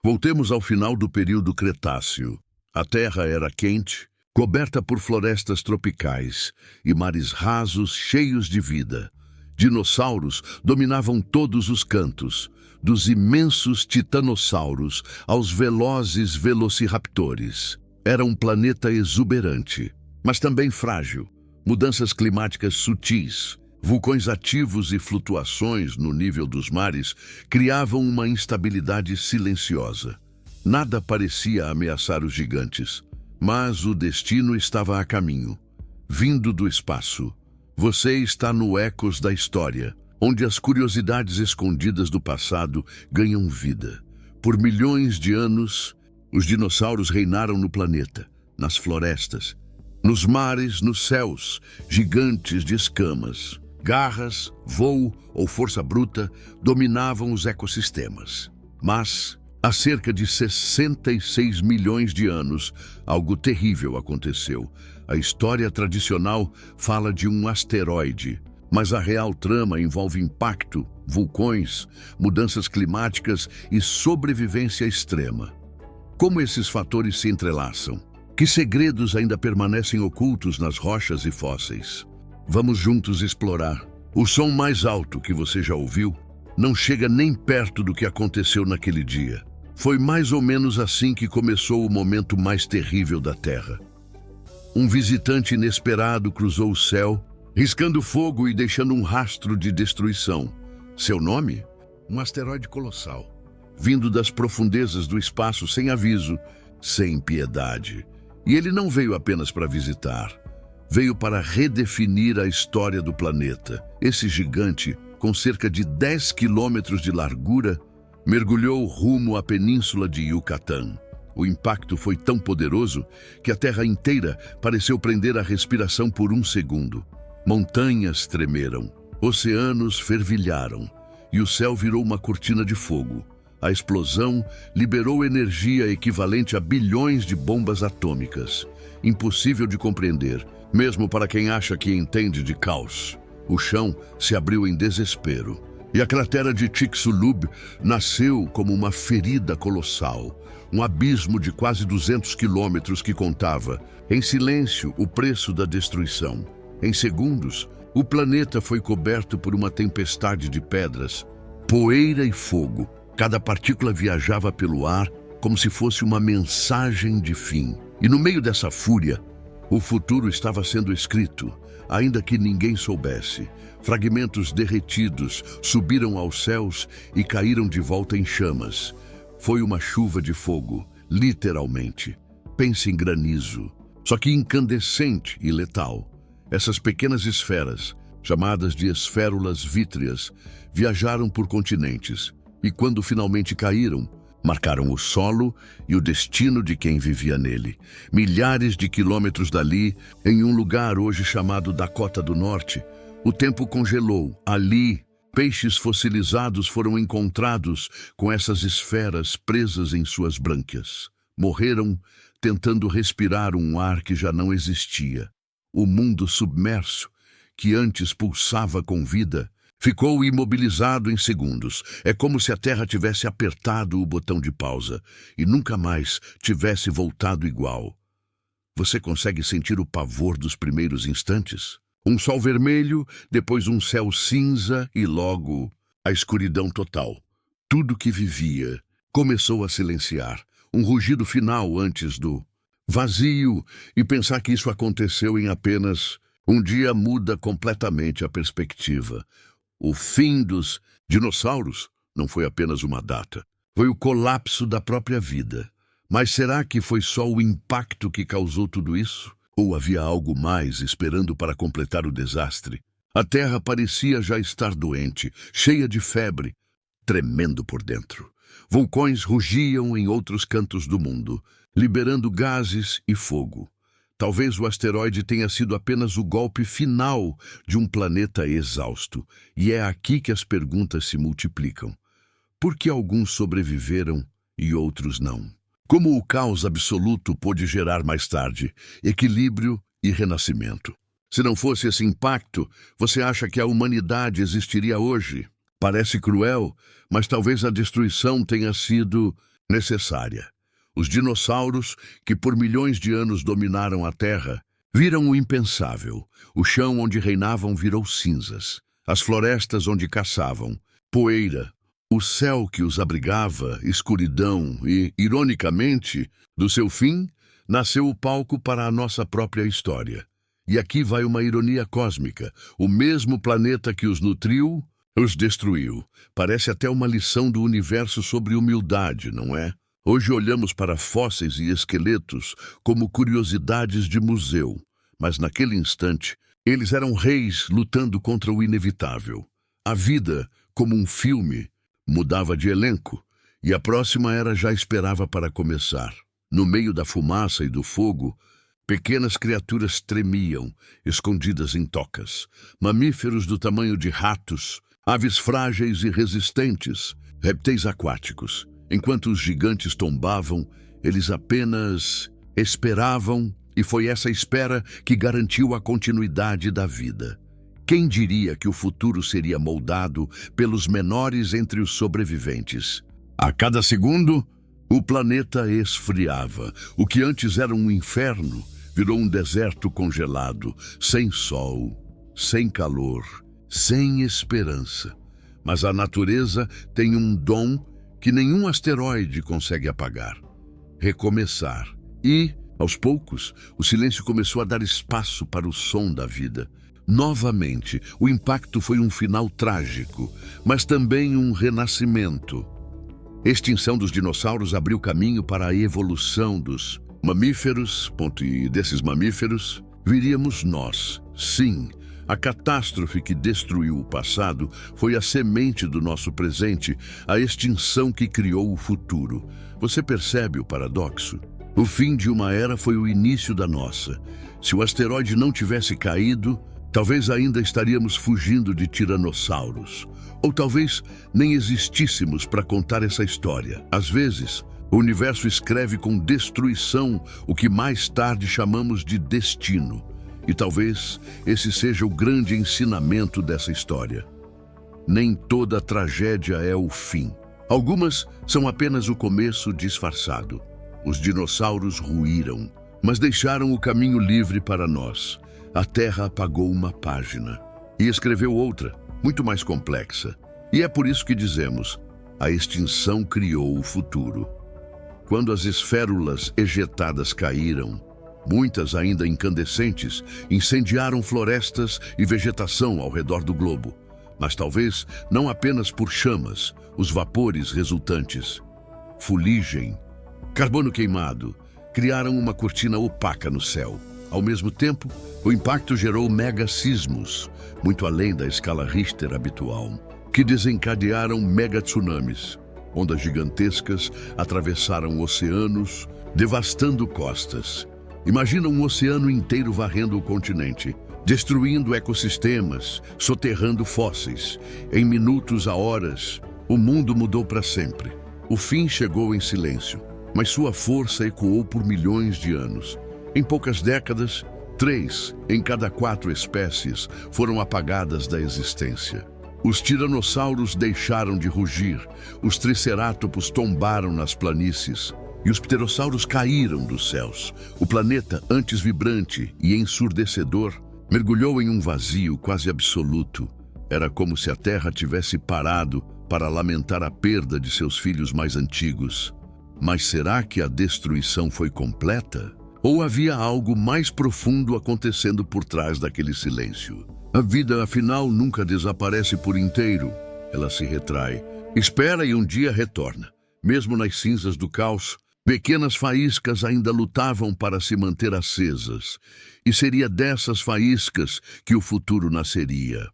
Voltemos ao final do período Cretáceo. A Terra era quente, coberta por florestas tropicais e mares rasos cheios de vida. Dinossauros dominavam todos os cantos, dos imensos titanossauros aos velozes velociraptores. Era um planeta exuberante, mas também frágil. Mudanças climáticas sutis, vulcões ativos e flutuações no nível dos mares criavam uma instabilidade silenciosa. Nada parecia ameaçar os gigantes, mas o destino estava a caminho, vindo do espaço. Você está no Ecos da História, onde as curiosidades escondidas do passado ganham vida. Por milhões de anos, os dinossauros reinaram no planeta, nas florestas, nos mares, nos céus, gigantes de escamas. Garras, voo ou força bruta dominavam os ecossistemas. Mas, há cerca de 66 milhões de anos, algo terrível aconteceu. A história tradicional fala de um asteroide, mas a real trama envolve impacto, vulcões, mudanças climáticas e sobrevivência extrema. Como esses fatores se entrelaçam? Que segredos ainda permanecem ocultos nas rochas e fósseis? Vamos juntos explorar. O som mais alto que você já ouviu não chega nem perto do que aconteceu naquele dia. Foi mais ou menos assim que começou o momento mais terrível da Terra. Um visitante inesperado cruzou o céu, riscando fogo e deixando um rastro de destruição. Seu nome? Um asteroide colossal, vindo das profundezas do espaço sem aviso, sem piedade. E ele não veio apenas para visitar. Veio para redefinir a história do planeta. Esse gigante, com cerca de 10 quilômetros de largura, mergulhou rumo à península de Yucatán. O impacto foi tão poderoso que a Terra inteira pareceu prender a respiração por um segundo. Montanhas tremeram, oceanos fervilharam e o céu virou uma cortina de fogo. A explosão liberou energia equivalente a bilhões de bombas atômicas. Impossível de compreender, mesmo para quem acha que entende de caos. O chão se abriu em desespero. E a cratera de Chicxulub nasceu como uma ferida colossal, um abismo de quase 200 quilômetros que contava, em silêncio, o preço da destruição. Em segundos, o planeta foi coberto por uma tempestade de pedras, poeira e fogo. Cada partícula viajava pelo ar como se fosse uma mensagem de fim. E no meio dessa fúria, o futuro estava sendo escrito, ainda que ninguém soubesse. Fragmentos derretidos subiram aos céus e caíram de volta em chamas. Foi uma chuva de fogo, literalmente. Pense em granizo, só que incandescente e letal. Essas pequenas esferas, chamadas de esférulas vítreas, viajaram por continentes e, quando finalmente caíram, marcaram o solo e o destino de quem vivia nele. Milhares de quilômetros dali, em um lugar hoje chamado Dakota do Norte, o tempo congelou. Ali, peixes fossilizados foram encontrados com essas esferas presas em suas brânquias. Morreram tentando respirar um ar que já não existia. O mundo submerso, que antes pulsava com vida, ficou imobilizado em segundos. É como se a Terra tivesse apertado o botão de pausa e nunca mais tivesse voltado igual. Você consegue sentir o pavor dos primeiros instantes? Um sol vermelho, depois um céu cinza e logo a escuridão total. Tudo que vivia começou a silenciar. Um rugido final antes do vazio, e pensar que isso aconteceu em apenas um dia muda completamente a perspectiva. O fim dos dinossauros não foi apenas uma data, foi o colapso da própria vida. Mas será que foi só o impacto que causou tudo isso? Ou havia algo mais esperando para completar o desastre? A Terra parecia já estar doente, cheia de febre, tremendo por dentro. Vulcões rugiam em outros cantos do mundo, liberando gases e fogo. Talvez o asteroide tenha sido apenas o golpe final de um planeta exausto. E é aqui que as perguntas se multiplicam. Por que alguns sobreviveram e outros não? Como o caos absoluto pôde gerar mais tarde equilíbrio e renascimento? Se não fosse esse impacto, você acha que a humanidade existiria hoje? Parece cruel, mas talvez a destruição tenha sido necessária. Os dinossauros, que por milhões de anos dominaram a Terra, viram o impensável. O chão onde reinavam virou cinzas. As florestas onde caçavam, poeira. O céu que os abrigava, escuridão e, ironicamente, do seu fim, nasceu o palco para a nossa própria história. E aqui vai uma ironia cósmica. O mesmo planeta que os nutriu, os destruiu. Parece até uma lição do universo sobre humildade, não é? Hoje olhamos para fósseis e esqueletos como curiosidades de museu, mas naquele instante, eles eram reis lutando contra o inevitável. A vida, como um filme, mudava de elenco, e a próxima era já esperava para começar. No meio da fumaça e do fogo, pequenas criaturas tremiam, escondidas em tocas. Mamíferos do tamanho de ratos, aves frágeis e resistentes, répteis aquáticos. Enquanto os gigantes tombavam, eles apenas esperavam, e foi essa espera que garantiu a continuidade da vida. Quem diria que o futuro seria moldado pelos menores entre os sobreviventes? A cada segundo, o planeta esfriava. O que antes era um inferno virou um deserto congelado, sem sol, sem calor, sem esperança. Mas a natureza tem um dom que nenhum asteroide consegue apagar: recomeçar. E, aos poucos, o silêncio começou a dar espaço para o som da vida. Novamente, o impacto foi um final trágico, mas também um renascimento. A extinção dos dinossauros abriu caminho para a evolução dos mamíferos, e desses mamíferos viríamos nós. Sim, a catástrofe que destruiu o passado foi a semente do nosso presente, a extinção que criou o futuro. Você percebe o paradoxo? O fim de uma era foi o início da nossa. Se o asteroide não tivesse caído, talvez ainda estaríamos fugindo de tiranossauros. Ou talvez nem existíssemos para contar essa história. Às vezes, o universo escreve com destruição o que mais tarde chamamos de destino. E talvez esse seja o grande ensinamento dessa história. Nem toda tragédia é o fim. Algumas são apenas o começo disfarçado. Os dinossauros ruíram, mas deixaram o caminho livre para nós. A Terra apagou uma página e escreveu outra, muito mais complexa. E é por isso que dizemos: a extinção criou o futuro. Quando as esférulas ejetadas caíram, muitas ainda incandescentes, incendiaram florestas e vegetação ao redor do globo. Mas talvez não apenas por chamas, os vapores resultantes. Fuligem, carbono queimado, criaram uma cortina opaca no céu. Ao mesmo tempo, o impacto gerou megassismos, muito além da escala Richter habitual, que desencadearam megatsunamis. Ondas gigantescas atravessaram oceanos, devastando costas. Imagina um oceano inteiro varrendo o continente, destruindo ecossistemas, soterrando fósseis. Em minutos a horas, o mundo mudou para sempre. O fim chegou em silêncio, mas sua força ecoou por milhões de anos. Em poucas décadas, 3 em cada 4 espécies foram apagadas da existência. Os tiranossauros deixaram de rugir, os tricerátops tombaram nas planícies e os pterossauros caíram dos céus. O planeta, antes vibrante e ensurdecedor, mergulhou em um vazio quase absoluto. Era como se a Terra tivesse parado para lamentar a perda de seus filhos mais antigos. Mas será que a destruição foi completa? Ou havia algo mais profundo acontecendo por trás daquele silêncio? A vida, afinal, nunca desaparece por inteiro. Ela se retrai, espera e um dia retorna. Mesmo nas cinzas do caos, pequenas faíscas ainda lutavam para se manter acesas. E seria dessas faíscas que o futuro nasceria.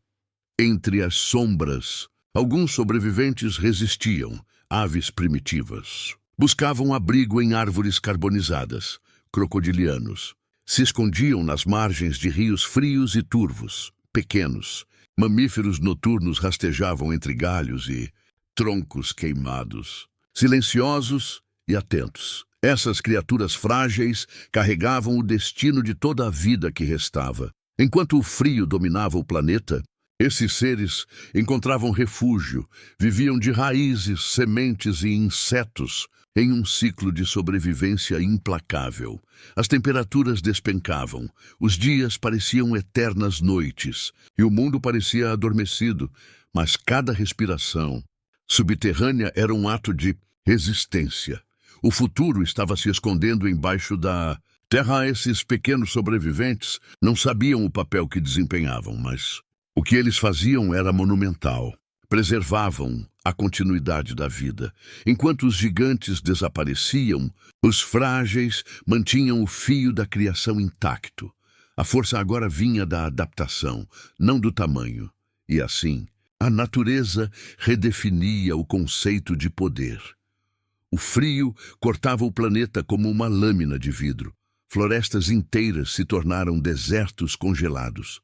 Entre as sombras, alguns sobreviventes resistiam, aves primitivas. Buscavam abrigo em árvores carbonizadas, crocodilianos. Se escondiam nas margens de rios frios e turvos, pequenos. Mamíferos noturnos rastejavam entre galhos e troncos queimados, silenciosos e atentos. Essas criaturas frágeis carregavam o destino de toda a vida que restava. Enquanto o frio dominava o planeta, esses seres encontravam refúgio, viviam de raízes, sementes e insetos, em um ciclo de sobrevivência implacável. As temperaturas despencavam, os dias pareciam eternas noites, e o mundo parecia adormecido, mas cada respiração subterrânea era um ato de resistência. O futuro estava se escondendo embaixo da terra. Esses pequenos sobreviventes não sabiam o papel que desempenhavam, mas o que eles faziam era monumental. Preservavam a continuidade da vida. Enquanto os gigantes desapareciam, os frágeis mantinham o fio da criação intacto. A força agora vinha da adaptação, não do tamanho. E assim, a natureza redefinia o conceito de poder. O frio cortava o planeta como uma lâmina de vidro. Florestas inteiras se tornaram desertos congelados.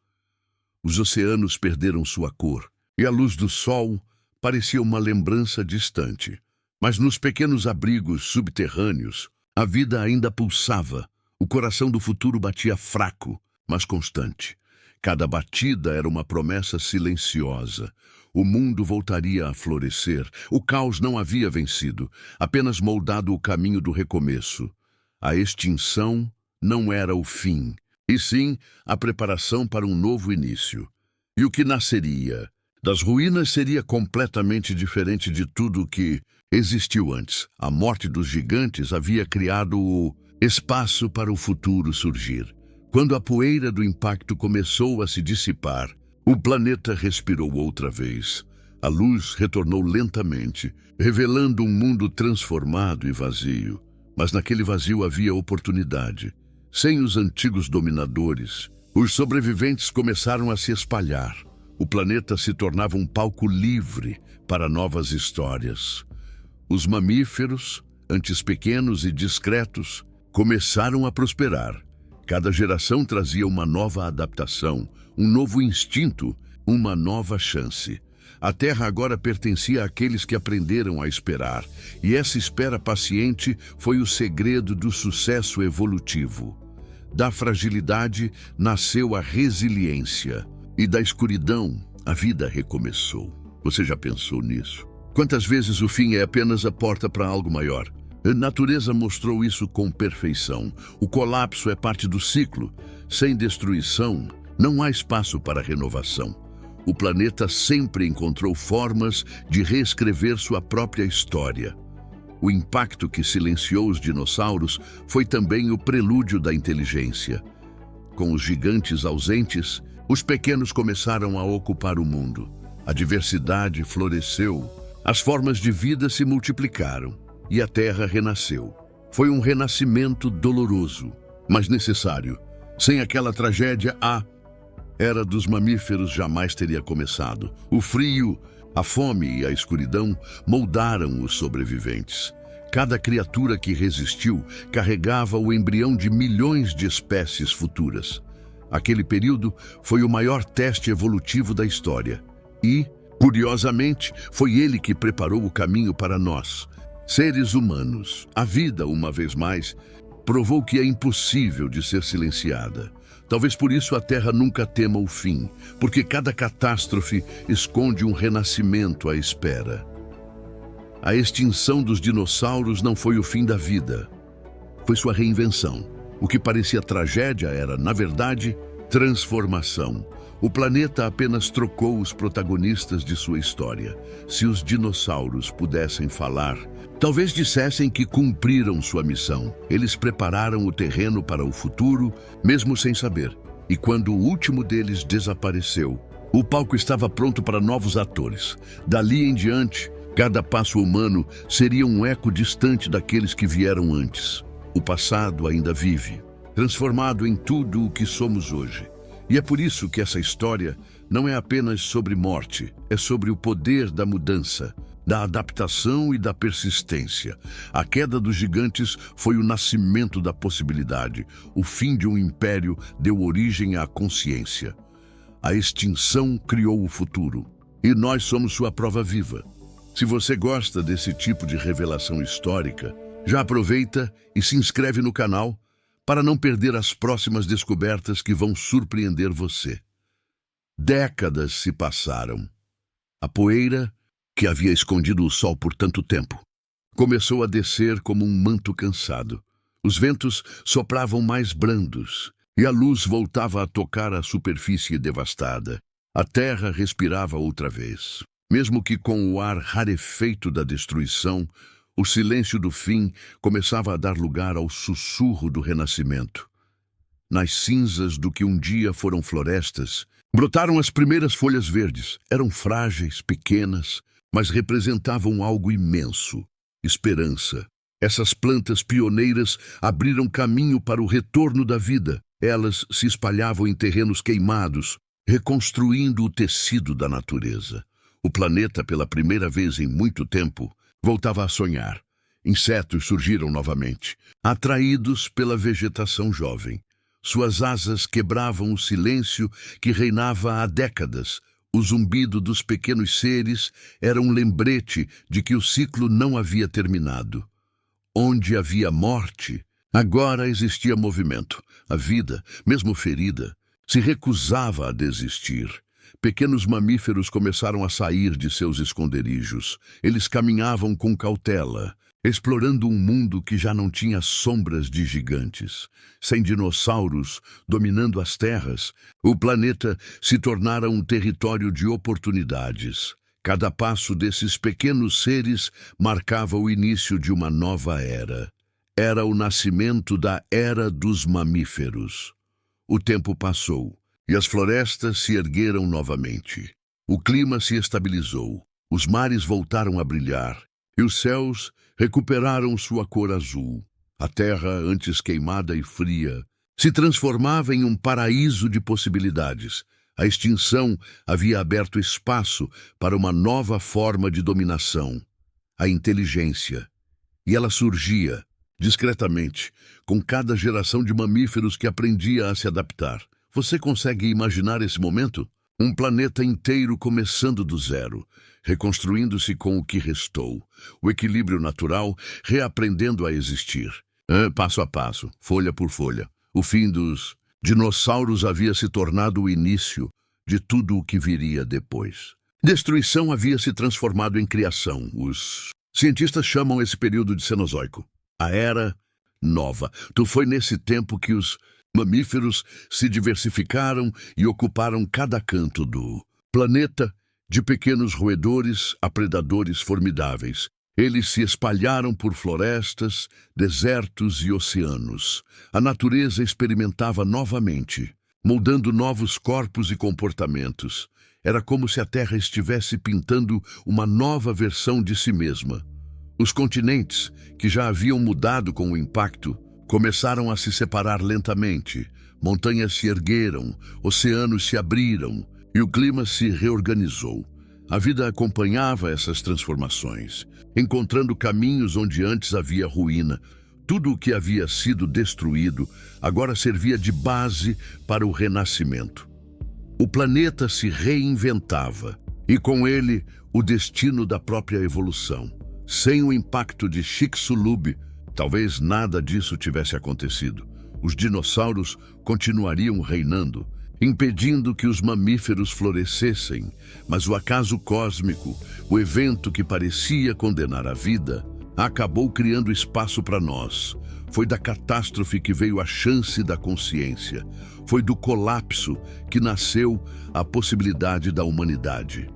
Os oceanos perderam sua cor, e a luz do sol parecia uma lembrança distante. Mas nos pequenos abrigos subterrâneos, a vida ainda pulsava. O coração do futuro batia fraco, mas constante. Cada batida era uma promessa silenciosa. O mundo voltaria a florescer. O caos não havia vencido, apenas moldado o caminho do recomeço. A extinção não era o fim, e sim a preparação para um novo início. E o que nasceria das ruínas seria completamente diferente de tudo o que existiu antes. A morte dos gigantes havia criado o espaço para o futuro surgir. Quando a poeira do impacto começou a se dissipar, o planeta respirou outra vez. A luz retornou lentamente, revelando um mundo transformado e vazio. Mas naquele vazio havia oportunidade. Sem os antigos dominadores, os sobreviventes começaram a se espalhar. O planeta se tornava um palco livre para novas histórias. Os mamíferos, antes pequenos e discretos, começaram a prosperar. Cada geração trazia uma nova adaptação, um novo instinto, uma nova chance. A Terra agora pertencia àqueles que aprenderam a esperar, e essa espera paciente foi o segredo do sucesso evolutivo. Da fragilidade nasceu a resiliência, e da escuridão a vida recomeçou. Você já pensou nisso? Quantas vezes o fim é apenas a porta para algo maior? A natureza mostrou isso com perfeição. O colapso é parte do ciclo. Sem destruição, não há espaço para renovação. O planeta sempre encontrou formas de reescrever sua própria história. O impacto que silenciou os dinossauros foi também o prelúdio da inteligência. Com os gigantes ausentes, os pequenos começaram a ocupar o mundo. A diversidade floresceu, as formas de vida se multiplicaram e a Terra renasceu. Foi um renascimento doloroso, mas necessário. Sem aquela tragédia, a era dos mamíferos jamais teria começado. O frio, a fome e a escuridão moldaram os sobreviventes. Cada criatura que resistiu carregava o embrião de milhões de espécies futuras. Aquele período foi o maior teste evolutivo da história. E, curiosamente, foi ele que preparou o caminho para nós, seres humanos. A vida, uma vez mais, provou que é impossível de ser silenciada. Talvez por isso a Terra nunca tema o fim, porque cada catástrofe esconde um renascimento à espera. A extinção dos dinossauros não foi o fim da vida, foi sua reinvenção. O que parecia tragédia era, na verdade, transformação. O planeta apenas trocou os protagonistas de sua história. Se os dinossauros pudessem falar, talvez dissessem que cumpriram sua missão. Eles prepararam o terreno para o futuro, mesmo sem saber. E quando o último deles desapareceu, o palco estava pronto para novos atores. Dali em diante, cada passo humano seria um eco distante daqueles que vieram antes. O passado ainda vive, transformado em tudo o que somos hoje. E é por isso que essa história não é apenas sobre morte, é sobre o poder da mudança, da adaptação e da persistência. A queda dos gigantes foi o nascimento da possibilidade. O fim de um império deu origem à consciência. A extinção criou o futuro. E nós somos sua prova viva. Se você gosta desse tipo de revelação histórica, já aproveita e se inscreve no canal para não perder as próximas descobertas que vão surpreender você. Décadas se passaram. A poeira, que havia escondido o sol por tanto tempo, começou a descer como um manto cansado. Os ventos sopravam mais brandos e a luz voltava a tocar a superfície devastada. A terra respirava outra vez. Mesmo que com o ar rarefeito da destruição, o silêncio do fim começava a dar lugar ao sussurro do renascimento. Nas cinzas do que um dia foram florestas, brotaram as primeiras folhas verdes. Eram frágeis, pequenas, mas representavam algo imenso: esperança. Essas plantas pioneiras abriram caminho para o retorno da vida. Elas se espalhavam em terrenos queimados, reconstruindo o tecido da natureza. O planeta, pela primeira vez em muito tempo, voltava a sonhar. Insetos surgiram novamente, atraídos pela vegetação jovem. Suas asas quebravam o silêncio que reinava há décadas. O zumbido dos pequenos seres era um lembrete de que o ciclo não havia terminado. Onde havia morte, agora existia movimento. A vida, mesmo ferida, se recusava a desistir. Pequenos mamíferos começaram a sair de seus esconderijos. Eles caminhavam com cautela, explorando um mundo que já não tinha sombras de gigantes. Sem dinossauros dominando as terras, o planeta se tornara um território de oportunidades. Cada passo desses pequenos seres marcava o início de uma nova era. Era o nascimento da Era dos Mamíferos. O tempo passou e as florestas se ergueram novamente. O clima se estabilizou, os mares voltaram a brilhar e os céus recuperaram sua cor azul. A terra, antes queimada e fria, se transformava em um paraíso de possibilidades. A extinção havia aberto espaço para uma nova forma de dominação, a inteligência. E ela surgia, discretamente, com cada geração de mamíferos que aprendia a se adaptar. Você consegue imaginar esse momento? Um planeta inteiro começando do zero, reconstruindo-se com o que restou. O equilíbrio natural reaprendendo a existir. Passo a passo, folha por folha. O fim dos dinossauros havia se tornado o início de tudo o que viria depois. Destruição havia se transformado em criação. Os cientistas chamam esse período de Cenozoico. A Era Nova. Foi nesse tempo que os mamíferos se diversificaram e ocuparam cada canto do planeta, de pequenos roedores a predadores formidáveis. Eles se espalharam por florestas, desertos e oceanos. A natureza experimentava novamente, moldando novos corpos e comportamentos. Era como se a Terra estivesse pintando uma nova versão de si mesma. Os continentes, que já haviam mudado com o impacto, começaram a se separar lentamente. Montanhas se ergueram, oceanos se abriram e o clima se reorganizou. A vida acompanhava essas transformações, encontrando caminhos onde antes havia ruína. Tudo o que havia sido destruído agora servia de base para o renascimento. O planeta se reinventava e com ele o destino da própria evolução. Sem o impacto de Chicxulub, talvez nada disso tivesse acontecido. Os dinossauros continuariam reinando, impedindo que os mamíferos florescessem, mas o acaso cósmico, o evento que parecia condenar a vida, acabou criando espaço para nós. Foi da catástrofe que veio a chance da consciência. Foi do colapso que nasceu a possibilidade da humanidade.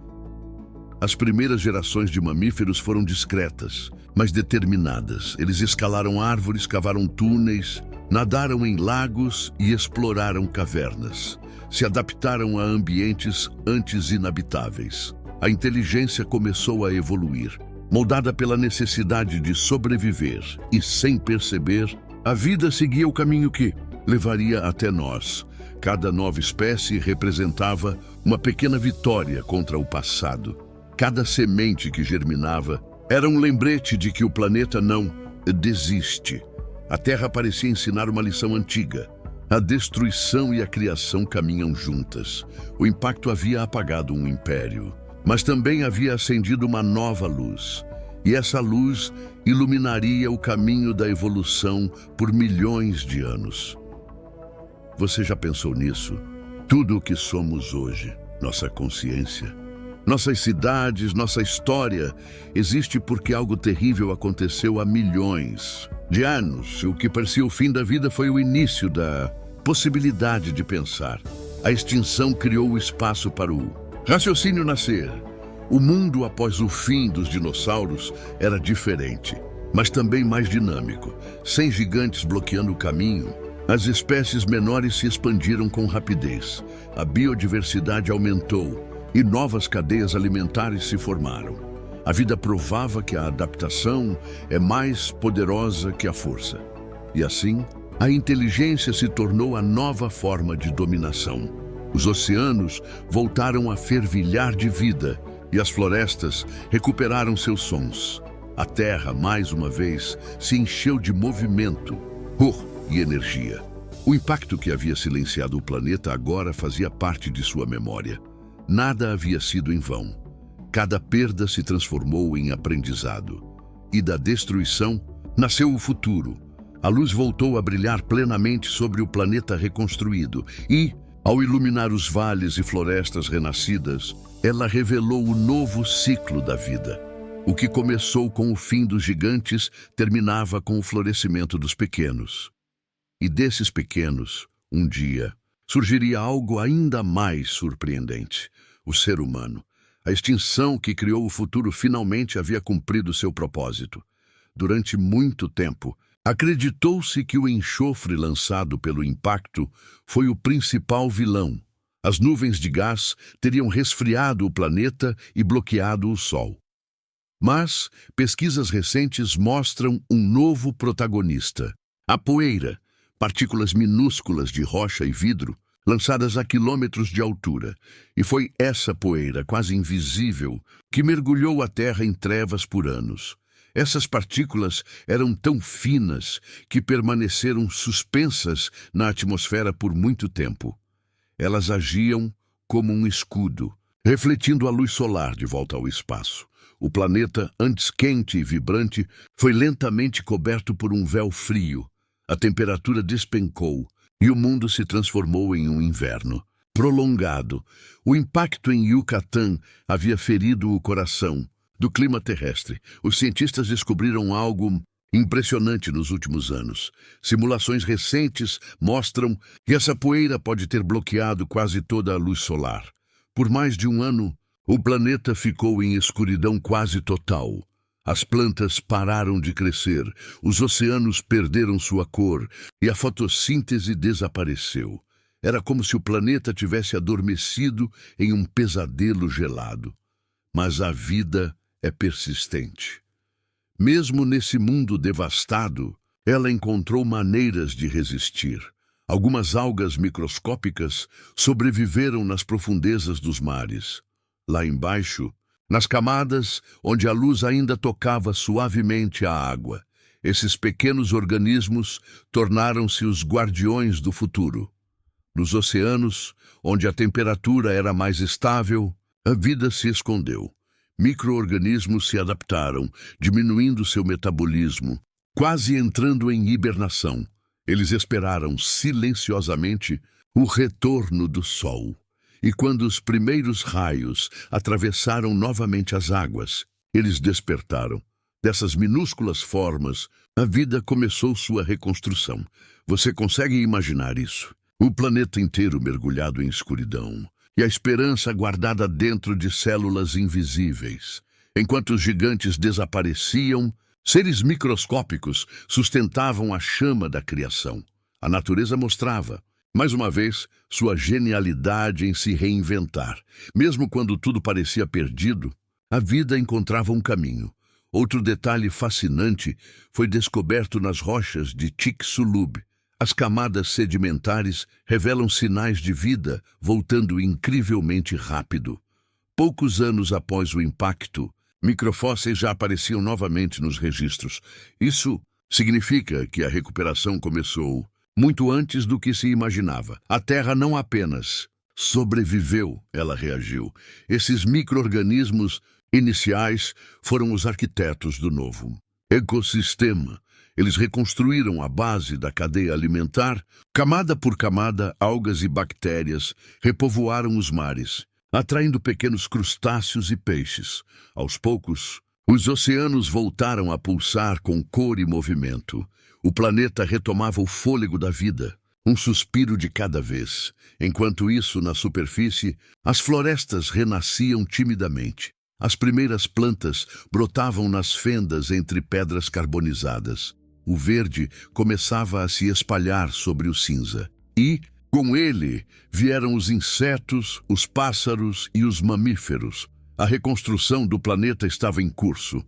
As primeiras gerações de mamíferos foram discretas, mas determinadas. Eles escalaram árvores, cavaram túneis, nadaram em lagos e exploraram cavernas. Se adaptaram a ambientes antes inabitáveis. A inteligência começou a evoluir, moldada pela necessidade de sobreviver, e sem perceber, a vida seguia o caminho que levaria até nós. Cada nova espécie representava uma pequena vitória contra o passado. Cada semente que germinava era um lembrete de que o planeta não desiste. A Terra parecia ensinar uma lição antiga. A destruição e a criação caminham juntas. O impacto havia apagado um império, mas também havia acendido uma nova luz. E essa luz iluminaria o caminho da evolução por milhões de anos. Você já pensou nisso? Tudo o que somos hoje, nossa consciência, Nossas cidades, nossa história existe porque algo terrível aconteceu há milhões de anos. O que parecia o fim da vida foi o início da possibilidade de pensar. A extinção criou o espaço para o raciocínio nascer. O mundo após o fim dos dinossauros era diferente, mas também mais dinâmico. Sem gigantes bloqueando o caminho, as espécies menores se expandiram com rapidez. A biodiversidade aumentou e novas cadeias alimentares se formaram. A vida provava que a adaptação é mais poderosa que a força. E assim, a inteligência se tornou a nova forma de dominação. Os oceanos voltaram a fervilhar de vida e as florestas recuperaram seus sons. A Terra, mais uma vez, se encheu de movimento, cor e energia. O impacto que havia silenciado o planeta agora fazia parte de sua memória. Nada havia sido em vão. Cada perda se transformou em aprendizado. E da destruição nasceu o futuro. A luz voltou a brilhar plenamente sobre o planeta reconstruído e, ao iluminar os vales e florestas renascidas, ela revelou o novo ciclo da vida. O que começou com o fim dos gigantes terminava com o florescimento dos pequenos. E desses pequenos, um dia, surgiria algo ainda mais surpreendente: o ser humano. A extinção que criou o futuro finalmente havia cumprido seu propósito. Durante muito tempo, acreditou-se que o enxofre lançado pelo impacto foi o principal vilão. As nuvens de gás teriam resfriado o planeta e bloqueado o Sol. Mas pesquisas recentes mostram um novo protagonista: a poeira, partículas minúsculas de rocha e vidro, lançadas a quilômetros de altura. E foi essa poeira, quase invisível, que mergulhou a Terra em trevas por anos. Essas partículas eram tão finas que permaneceram suspensas na atmosfera por muito tempo. Elas agiam como um escudo, refletindo a luz solar de volta ao espaço. O planeta, antes quente e vibrante, foi lentamente coberto por um véu frio. A temperatura despencou e o mundo se transformou em um inverno prolongado. O impacto em Yucatán havia ferido o coração do clima terrestre. Os cientistas descobriram algo impressionante nos últimos anos. Simulações recentes mostram que essa poeira pode ter bloqueado quase toda a luz solar. Por mais de um ano, o planeta ficou em escuridão quase total. As plantas pararam de crescer, os oceanos perderam sua cor e a fotossíntese desapareceu. Era como se o planeta tivesse adormecido em um pesadelo gelado. Mas a vida é persistente. Mesmo nesse mundo devastado, ela encontrou maneiras de resistir. Algumas algas microscópicas sobreviveram nas profundezas dos mares. Lá embaixo, nas camadas onde a luz ainda tocava suavemente a água, esses pequenos organismos tornaram-se os guardiões do futuro. Nos oceanos, onde a temperatura era mais estável, a vida se escondeu. Micro-organismos se adaptaram, diminuindo seu metabolismo, quase entrando em hibernação. Eles esperaram silenciosamente o retorno do sol. E quando os primeiros raios atravessaram novamente as águas, eles despertaram. Dessas minúsculas formas, a vida começou sua reconstrução. Você consegue imaginar isso? O planeta inteiro mergulhado em escuridão, e a esperança guardada dentro de células invisíveis. Enquanto os gigantes desapareciam, seres microscópicos sustentavam a chama da criação. A natureza mostrava, mais uma vez, sua genialidade em se reinventar. Mesmo quando tudo parecia perdido, a vida encontrava um caminho. Outro detalhe fascinante foi descoberto nas rochas de Chicxulub. As camadas sedimentares revelam sinais de vida, voltando incrivelmente rápido. Poucos anos após o impacto, microfósseis já apareciam novamente nos registros. Isso significa que a recuperação começou muito antes do que se imaginava. A Terra não apenas sobreviveu, ela reagiu. Esses micro-organismos iniciais foram os arquitetos do novo ecossistema. Eles reconstruíram a base da cadeia alimentar. Camada por camada, algas e bactérias repovoaram os mares. atraindo pequenos crustáceos e peixes. Aos poucos, os oceanos voltaram a pulsar com cor e movimento. O planeta retomava o fôlego da vida, um suspiro de cada vez. Enquanto isso, na superfície, as florestas renasciam timidamente. As primeiras plantas brotavam nas fendas entre pedras carbonizadas. O verde começava a se espalhar sobre o cinza. E, com ele, vieram os insetos, os pássaros e os mamíferos. A reconstrução do planeta estava em curso.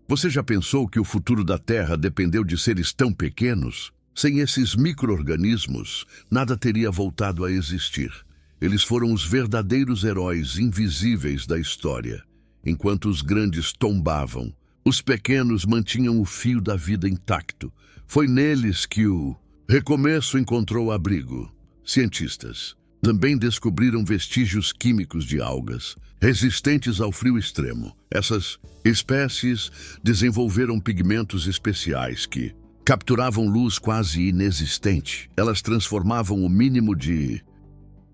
Você já pensou que o futuro da Terra dependeu de seres tão pequenos? Sem esses micro-organismos, nada teria voltado a existir. Eles foram os verdadeiros heróis invisíveis da história. Enquanto os grandes tombavam, os pequenos mantinham o fio da vida intacto. Foi neles que o recomeço encontrou abrigo. Cientistas também descobriram vestígios químicos de algas, resistentes ao frio extremo. Essas espécies desenvolveram pigmentos especiais que capturavam luz quase inexistente. Elas transformavam o mínimo de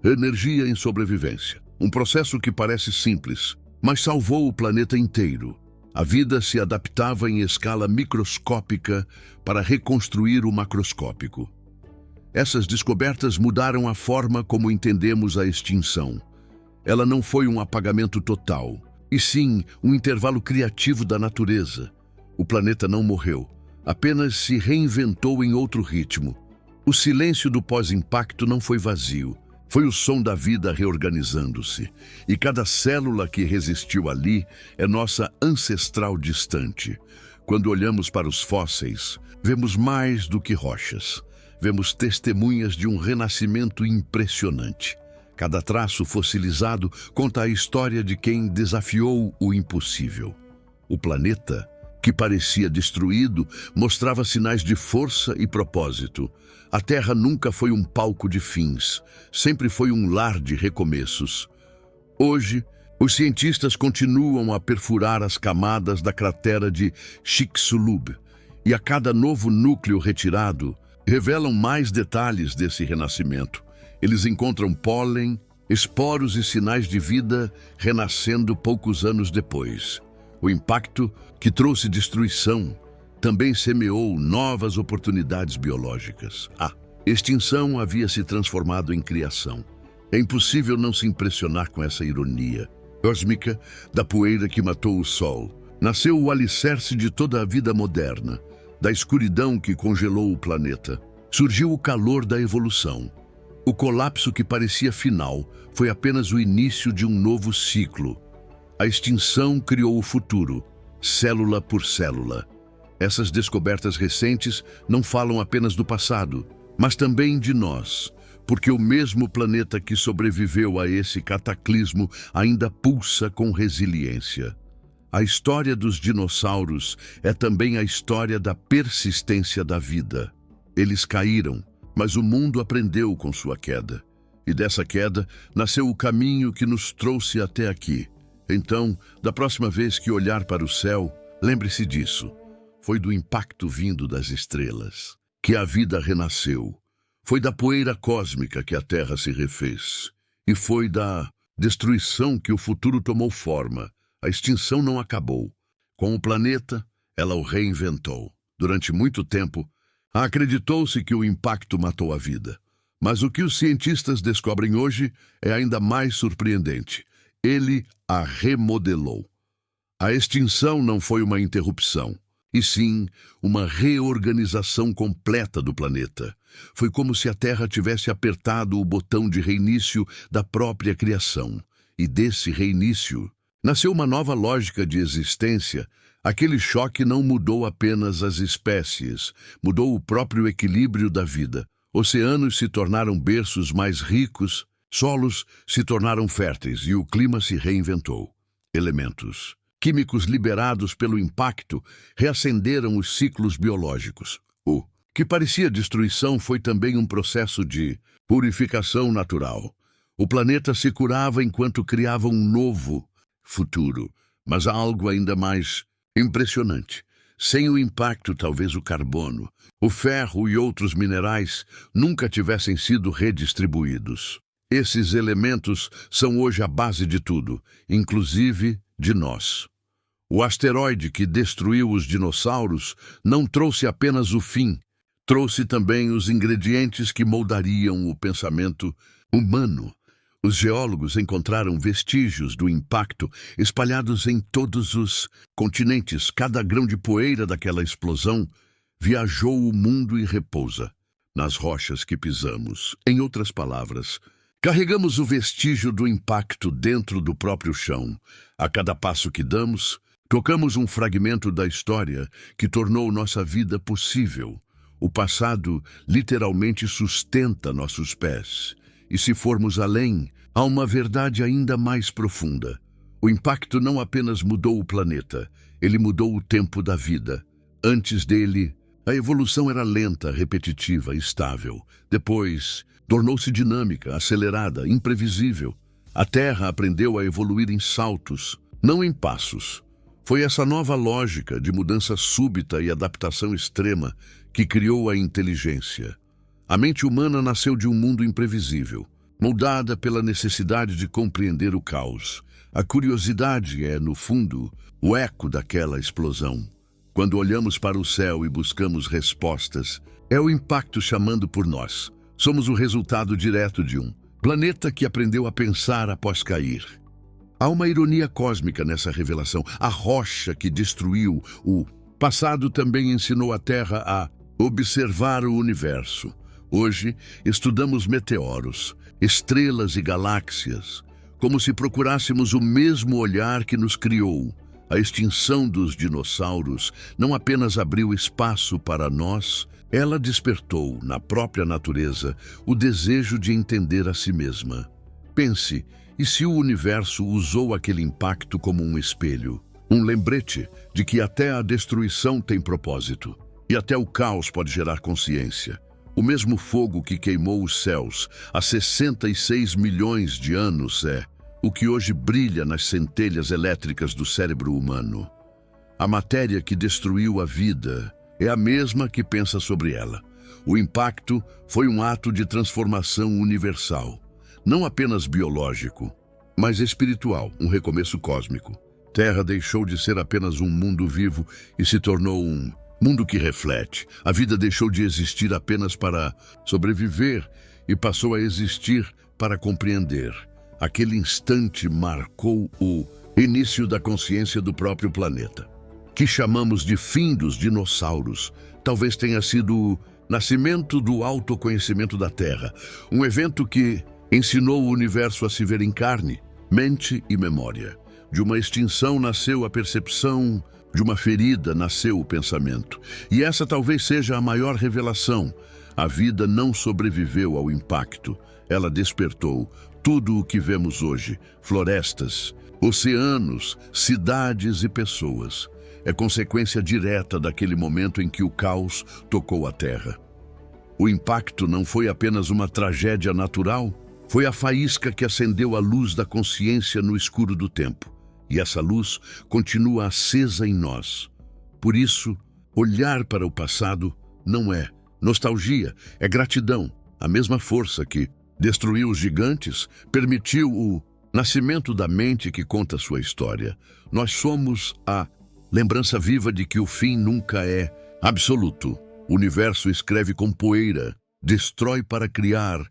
energia em sobrevivência. Um processo que parece simples, mas salvou o planeta inteiro. A vida se adaptava em escala microscópica para reconstruir o macroscópico. Essas descobertas mudaram a forma como entendemos a extinção. Ela não foi um apagamento total, e sim um intervalo criativo da natureza. O planeta não morreu, apenas se reinventou em outro ritmo. O silêncio do pós-impacto não foi vazio. Foi o som da vida reorganizando-se, e cada célula que resistiu ali é nossa ancestral distante. Quando olhamos para os fósseis, vemos mais do que rochas. Vemos testemunhas de um renascimento impressionante. Cada traço fossilizado conta a história de quem desafiou o impossível. O planeta, que parecia destruído, mostrava sinais de força e propósito. A Terra nunca foi um palco de fins, sempre foi um lar de recomeços. Hoje, os cientistas continuam a perfurar as camadas da cratera de Chicxulub, e a cada novo núcleo retirado, revelam mais detalhes desse renascimento. Eles encontram pólen, esporos e sinais de vida renascendo poucos anos depois. O impacto, que trouxe destruição, também semeou novas oportunidades biológicas. A extinção havia se transformado em criação. É impossível não se impressionar com essa ironia cósmica da poeira que matou o Sol. Nasceu o alicerce de toda a vida moderna. Da escuridão que congelou o planeta, surgiu o calor da evolução. O colapso que parecia final foi apenas o início de um novo ciclo. A extinção criou o futuro, célula por célula. Essas descobertas recentes não falam apenas do passado, mas também de nós, porque o mesmo planeta que sobreviveu a esse cataclismo ainda pulsa com resiliência. A história dos dinossauros é também a história da persistência da vida. Eles caíram, mas o mundo aprendeu com sua queda. E dessa queda nasceu o caminho que nos trouxe até aqui. Então, da próxima vez que olhar para o céu, lembre-se disso. Foi do impacto vindo das estrelas que a vida renasceu. Foi da poeira cósmica que a Terra se refez. E foi da destruição que o futuro tomou forma. A extinção não acabou. Com o planeta, ela o reinventou. Durante muito tempo, acreditou-se que o impacto matou a vida. Mas o que os cientistas descobrem hoje é ainda mais surpreendente. Ele a remodelou. A extinção não foi uma interrupção, e sim uma reorganização completa do planeta. Foi como se a Terra tivesse apertado o botão de reinício da própria criação. E desse reinício nasceu uma nova lógica de existência. Aquele choque não mudou apenas as espécies, mudou o próprio equilíbrio da vida. Oceanos se tornaram berços mais ricos, solos se tornaram férteis e o clima se reinventou. Elementos químicos liberados pelo impacto reacenderam os ciclos biológicos. O que parecia destruição foi também um processo de purificação natural. O planeta se curava enquanto criava um novo futuro, mas há algo ainda mais impressionante. Sem o impacto, talvez o carbono, o ferro e outros minerais nunca tivessem sido redistribuídos. Esses elementos são hoje a base de tudo, inclusive de nós. O asteroide que destruiu os dinossauros não trouxe apenas o fim, trouxe também os ingredientes que moldariam o pensamento humano. Os geólogos encontraram vestígios do impacto espalhados em todos os continentes. Cada grão de poeira daquela explosão viajou o mundo e repousa nas rochas que pisamos. Em outras palavras, carregamos o vestígio do impacto dentro do próprio chão. A cada passo que damos, tocamos um fragmento da história que tornou nossa vida possível. O passado literalmente sustenta nossos pés. E se formos além, há uma verdade ainda mais profunda. O impacto não apenas mudou o planeta, ele mudou o tempo da vida. Antes dele, a evolução era lenta, repetitiva, estável. Depois, tornou-se dinâmica, acelerada, imprevisível. A Terra aprendeu a evoluir em saltos, não em passos. Foi essa nova lógica de mudança súbita e adaptação extrema que criou a inteligência. A mente humana nasceu de um mundo imprevisível, moldada pela necessidade de compreender o caos. A curiosidade é, no fundo, o eco daquela explosão. Quando olhamos para o céu e buscamos respostas, é o impacto chamando por nós. Somos o resultado direto de um planeta que aprendeu a pensar após cair. Há uma ironia cósmica nessa revelação. A rocha que destruiu o passado também ensinou a Terra a observar o universo. Hoje, estudamos meteoros, estrelas e galáxias, como se procurássemos o mesmo olhar que nos criou. A extinção dos dinossauros não apenas abriu espaço para nós, ela despertou, na própria natureza, o desejo de entender a si mesma. Pense, e se o universo usou aquele impacto como um espelho? Um lembrete de que até a destruição tem propósito, e até o caos pode gerar consciência. O mesmo fogo que queimou os céus há 66 milhões de anos é o que hoje brilha nas centelhas elétricas do cérebro humano. A matéria que destruiu a vida é a mesma que pensa sobre ela. O impacto foi um ato de transformação universal, não apenas biológico, mas espiritual, um recomeço cósmico. Terra deixou de ser apenas um mundo vivo e se tornou um mundo que reflete. A vida deixou de existir apenas para sobreviver e passou a existir para compreender. Aquele instante marcou o início da consciência do próprio planeta, que chamamos de fim dos dinossauros. Talvez tenha sido o nascimento do autoconhecimento da Terra, um evento que ensinou o universo a se ver em carne, mente e memória. De uma extinção nasceu a percepção, de uma ferida nasceu o pensamento. E essa talvez seja a maior revelação. A vida não sobreviveu ao impacto. Ela despertou tudo o que vemos hoje: florestas, oceanos, cidades e pessoas. É consequência direta daquele momento em que o caos tocou a Terra. O impacto não foi apenas uma tragédia natural, foi a faísca que acendeu a luz da consciência no escuro do tempo. E essa luz continua acesa em nós. Por isso, olhar para o passado não é nostalgia, é gratidão. A mesma força que destruiu os gigantes permitiu o nascimento da mente que conta sua história. Nós somos a lembrança viva de que o fim nunca é absoluto. O universo escreve com poeira, destrói para criar,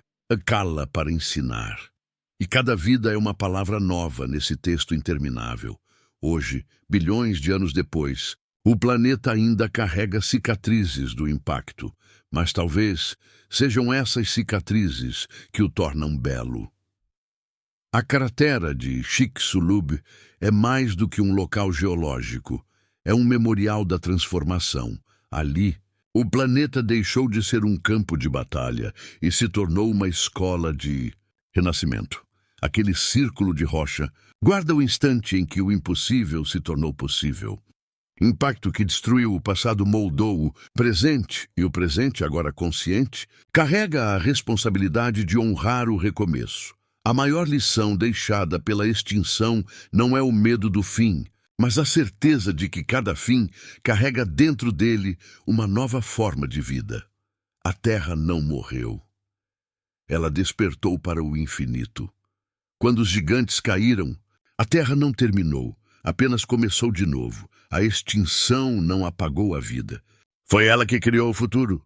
cala para ensinar. E cada vida é uma palavra nova nesse texto interminável. Hoje, bilhões de anos depois, o planeta ainda carrega cicatrizes do impacto, mas talvez sejam essas cicatrizes que o tornam belo. A cratera de Chicxulub é mais do que um local geológico, é um memorial da transformação. Ali, o planeta deixou de ser um campo de batalha e se tornou uma escola de renascimento. Aquele círculo de rocha guarda o instante em que o impossível se tornou possível. Impacto que destruiu o passado moldou o presente, e o presente, agora consciente, carrega a responsabilidade de honrar o recomeço. A maior lição deixada pela extinção não é o medo do fim, mas a certeza de que cada fim carrega dentro dele uma nova forma de vida. A Terra não morreu. Ela despertou para o infinito. Quando os gigantes caíram, a Terra não terminou, apenas começou de novo. A extinção não apagou a vida. Foi ela que criou o futuro.